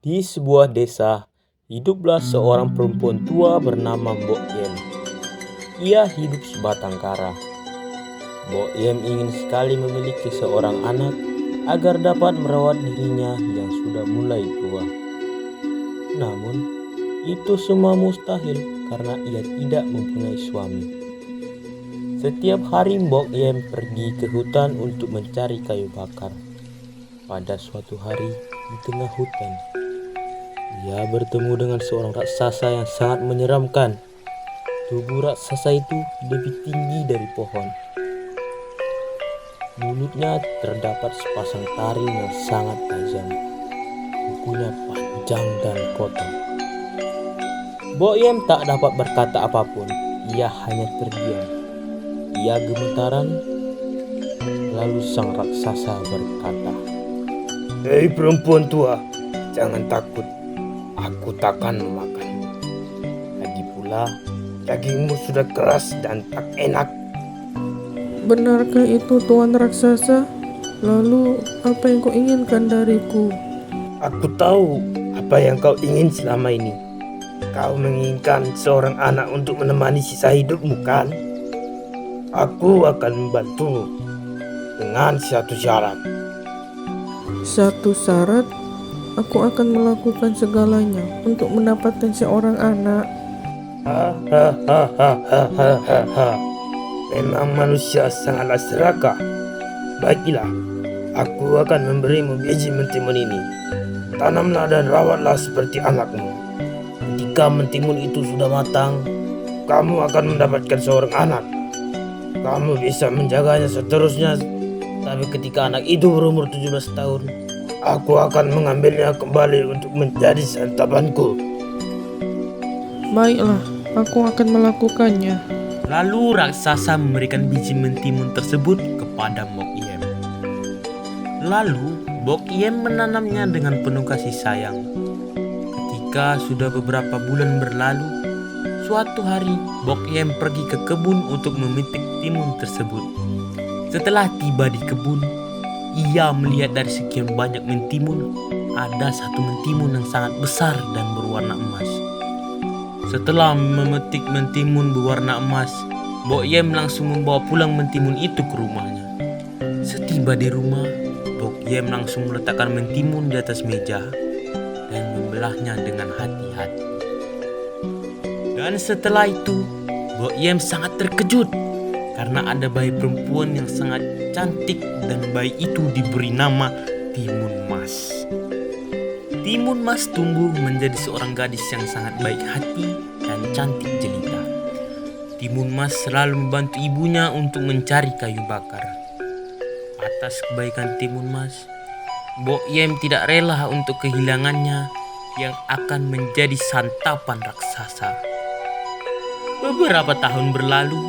Di sebuah desa, hiduplah seorang perempuan tua bernama Mbok Yem. Ia hidup sebatang kara. Mbok Yem ingin sekali memiliki seorang anak agar dapat merawat dirinya yang sudah mulai tua. Namun, itu semua mustahil karena ia tidak mempunyai suami. Setiap hari Mbok Yem pergi ke hutan untuk mencari kayu bakar. Pada suatu hari di tengah hutan, ia bertemu dengan seorang raksasa yang sangat menyeramkan. Tubuh raksasa itu lebih tinggi dari pohon. Mulutnya terdapat sepasang taring yang sangat tajam. Kukunya panjang dan kotor. Mbok Yem tak dapat berkata apapun. Ia hanya terdiam. Ia gemetaran. Lalu sang raksasa berkata, Hei perempuan tua, jangan takut. Aku takkan memakanmu. Lagi pula, dagingmu sudah keras dan tak enak. Benarkah itu Tuan Raksasa? Lalu apa yang kau inginkan dariku? Aku tahu apa yang kau ingin selama ini. Kau menginginkan seorang anak untuk menemani sisa hidupmu, kan? Aku akan membantumu dengan satu syarat. Satu syarat, aku akan melakukan segalanya untuk mendapatkan seorang anak. Hahaha. Memang manusia sangatlah serakah. Baiklah, aku akan memberimu biji mentimun ini. Tanamlah dan rawatlah seperti anakmu. Ketika mentimun itu sudah matang, kamu akan mendapatkan seorang anak. Kamu bisa menjaganya seterusnya. Tapi ketika anak itu berumur 17 tahun, aku akan mengambilnya kembali untuk menjadi santapanku. Baiklah, aku akan melakukannya. lalu raksasa memberikan biji mentimun tersebut kepada Mbok Yem. Lalu Mbok Yem menanamnya dengan penuh kasih sayang. Ketika sudah beberapa bulan berlalu, suatu hari Mbok Yem pergi ke kebun untuk memetik timun tersebut. Setelah tiba di kebun, ia melihat dari sekian banyak mentimun, ada satu mentimun yang sangat besar dan berwarna emas. Setelah memetik mentimun berwarna emas, Mbok Yem langsung membawa pulang mentimun itu ke rumahnya. Setiba di rumah, Mbok Yem langsung meletakkan mentimun di atas meja dan membelahnya dengan hati-hati. Dan setelah itu, Mbok Yem sangat terkejut karena ada bayi perempuan yang sangat cantik dan bayi itu diberi nama Timun Mas. Timun Mas tumbuh menjadi seorang gadis yang sangat baik hati dan cantik jelita. Timun Mas selalu membantu ibunya untuk mencari kayu bakar. Atas kebaikan Timun Mas, Mbok Yem tidak rela untuk kehilangannya yang akan menjadi santapan raksasa. Beberapa tahun berlalu,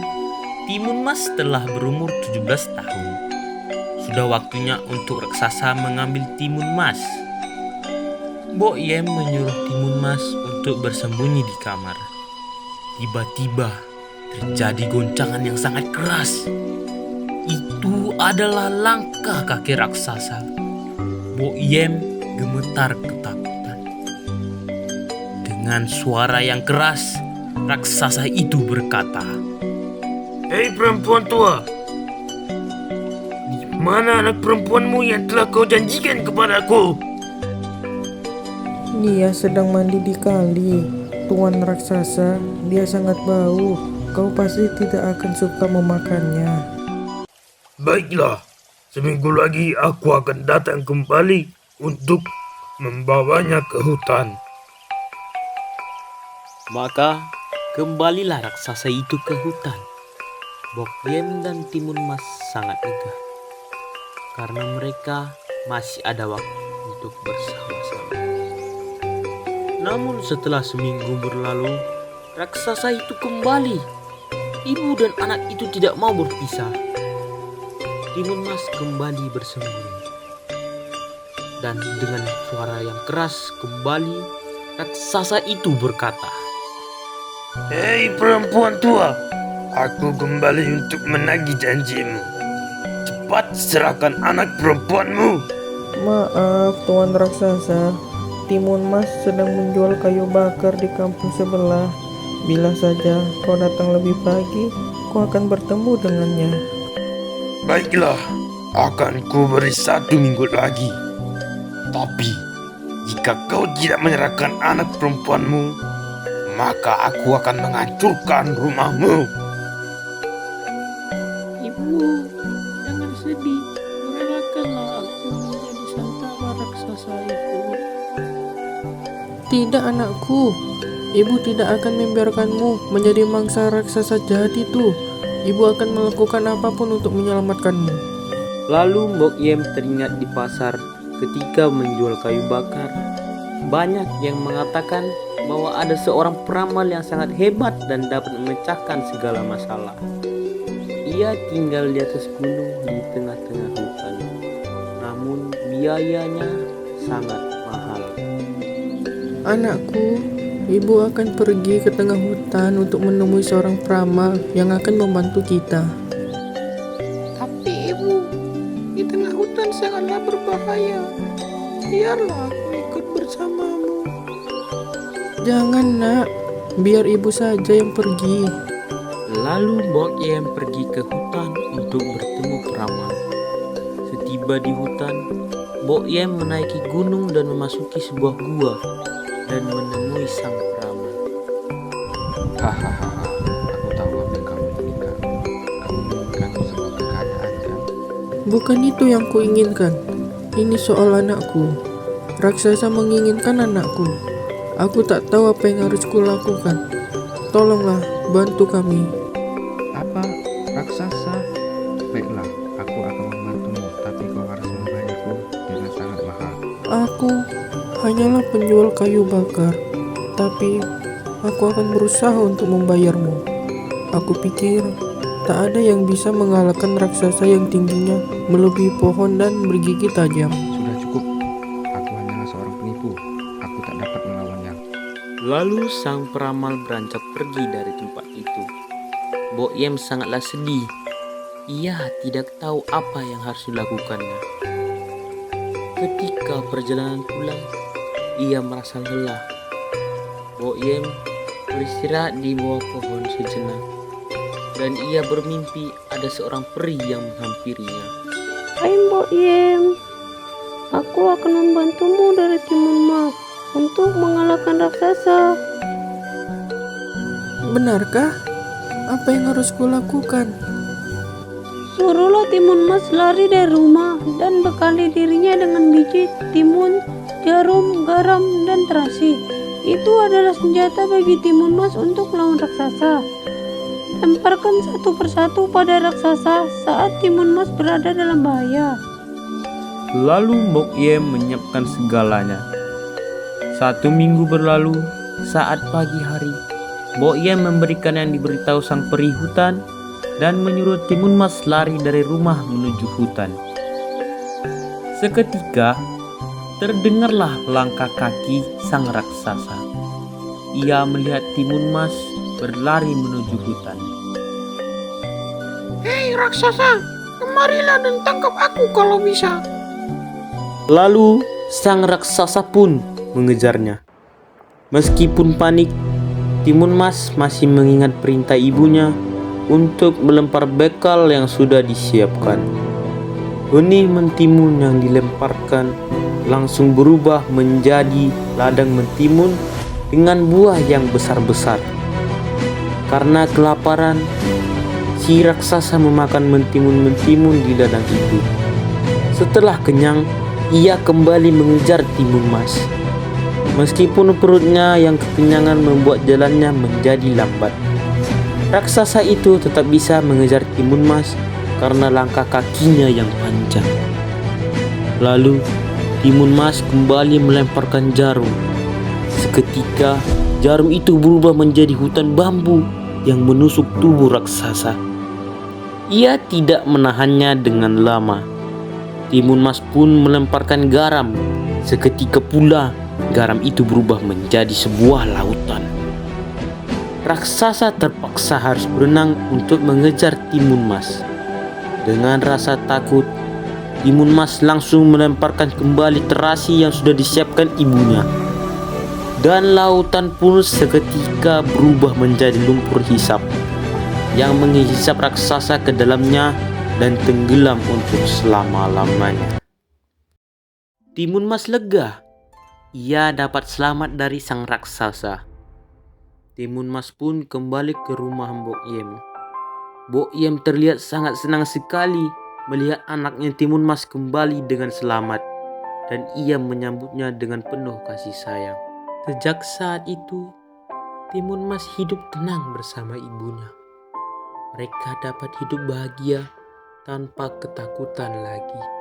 Timun Mas telah berumur 17 tahun. Sudah waktunya untuk raksasa mengambil Timun Mas. Mbok Yem menyuruh Timun Mas untuk bersembunyi di kamar. Tiba-tiba terjadi goncangan yang sangat keras. Itu adalah langkah kaki raksasa. Mbok Yem gemetar ketakutan. Dengan suara yang keras, raksasa itu berkata, Hei perempuan tua, di mana anak perempuanmu yang telah kau janjikan kepadaku? Dia sedang mandi di kali. Tuan Raksasa, dia sangat bau. Kau pasti tidak akan suka memakannya. Baiklah, seminggu lagi aku akan datang kembali untuk membawanya ke hutan. Maka kembalilah raksasa itu ke hutan. Mbok Yem dan Timun Mas sangat lega karena mereka masih ada waktu untuk bersama-sama. Namun setelah seminggu berlalu, raksasa itu kembali. Ibu dan anak itu tidak mau berpisah. Timun Mas kembali bersembunyi. Dan dengan suara yang keras kembali, raksasa itu berkata, Hei perempuan tua, aku kembali untuk menagih janjimu. Cepat serahkan anak perempuanmu. Maaf, Tuan Raksasa. Timun Mas sedang menjual kayu bakar di kampung sebelah. Bila saja kau datang lebih pagi, kau akan bertemu dengannya. Baiklah, akan ku beri 1 minggu lagi. Tapi, jika kau tidak menyerahkan anak perempuanmu, maka aku akan menghancurkan rumahmu. Ibu, jangan sedih. Relakanlah aku menjadi santara raksasa itu. Tidak anakku, ibu tidak akan membiarkanmu menjadi mangsa raksasa jahat itu. Ibu akan melakukan apapun untuk menyelamatkanmu. Lalu Mbok Yem teringat di pasar ketika menjual kayu bakar. Banyak yang mengatakan bahwa ada seorang peramal yang sangat hebat dan dapat memecahkan segala masalah. Ia tinggal di atas gunung di tengah-tengah hutan. Namun biayanya sangat mahal. Anakku, ibu akan pergi ke tengah hutan untuk menemui seorang peramal yang akan membantu kita. Tapi ibu, di tengah hutan sangatlah berbahaya. Biarlah aku ikut bersamamu. Jangan nak, biar ibu saja yang pergi. Lalu Mbok Yem pergi ke hutan untuk bertemu peramal. Setiba di hutan, Mbok Yem menaiki gunung dan memasuki sebuah gua dan menemui sang peramal. Hahaha, aku tahu apa yang kamu inginkan. Kamu menginginkan sebuah kekayaan, kan? Bukan itu yang kuinginkan. Ini soal anakku. Raksasa menginginkan anakku. Aku tak tahu apa yang harus kulakukan. Tolonglah, bantu kami. Apa? Raksasa? Baiklah, aku akan membantumu, tapi kau harus membayarku dengan sangat mahal. Aku hanyalah penjual kayu bakar, tapi aku akan berusaha untuk membayarmu. Aku pikir tak ada yang bisa mengalahkan raksasa yang tingginya melebihi pohon dan bergigi tajam. Sudah cukup. Aku hanyalah seorang penipu. Aku tak dapat melawannya. Lalu sang peramal beranjak pergi dari tempat itu. Mbok Yem sangatlah sedih. Ia tidak tahu apa yang harus dilakukannya. Ketika perjalanan pulang, ia merasa lelah. Mbok Yem beristirahat di bawah pohon sejenak, dan ia bermimpi ada seorang peri yang menghampirinya. Hai Mbok Yem, aku akan membantumu dari Timun Mas untuk mengalahkan raksasa. Benarkah? Apa yang harus kulakukan? Suruhlah Timun Mas lari dari rumah dan bekali dirinya dengan biji, timun, jarum, garam, dan terasi. Itu adalah senjata bagi Timun Mas untuk melawan raksasa. Lemparkan satu persatu pada raksasa saat Timun Mas berada dalam bahaya. Lalu Mbok Yem menyiapkan segalanya. 1 minggu berlalu. Saat pagi hari, Mbok Yem memberikan yang diberitahu sang peri hutan dan menyuruh Timun Mas lari dari rumah menuju hutan. Seketika terdengarlah langkah kaki sang raksasa. Ia melihat Timun Mas berlari menuju hutan. Hei raksasa, kemarilah dan tangkap aku kalau bisa. Lalu sang raksasa pun mengejarnya. Meskipun panik, Timun Mas masih mengingat perintah ibunya untuk melempar bekal yang sudah disiapkan. Benih mentimun yang dilemparkan langsung berubah menjadi ladang mentimun dengan buah yang besar-besar. Karena kelaparan, si raksasa memakan mentimun-mentimun di ladang itu. Setelah kenyang, ia kembali mengejar Timun Mas. Meskipun perutnya yang kekenyangan membuat jalannya menjadi lambat, raksasa itu tetap bisa mengejar Timun Mas karena langkah kakinya yang panjang. Lalu Timun Mas kembali melemparkan jarum. Seketika jarum itu berubah menjadi hutan bambu yang menusuk tubuh raksasa. Ia tidak menahannya dengan lama. Timun Mas pun melemparkan garam. Seketika pula garam itu berubah menjadi sebuah lautan. Raksasa terpaksa harus berenang untuk mengejar Timun Mas. Dengan rasa takut, Timun Mas langsung melemparkan kembali terasi yang sudah disiapkan ibunya. dan lautan pun seketika berubah menjadi lumpur hisap yang menghisap raksasa ke dalamnya dan tenggelam untuk selama-lamanya. Timun Mas lega. Ia dapat selamat dari sang raksasa. Timun Mas pun kembali ke rumah Mbok Yem. Mbok Yem terlihat sangat senang sekali melihat anaknya Timun Mas kembali dengan selamat, dan ia menyambutnya dengan penuh kasih sayang. Sejak saat itu, Timun Mas hidup tenang bersama ibunya. Mereka dapat hidup bahagia tanpa ketakutan lagi.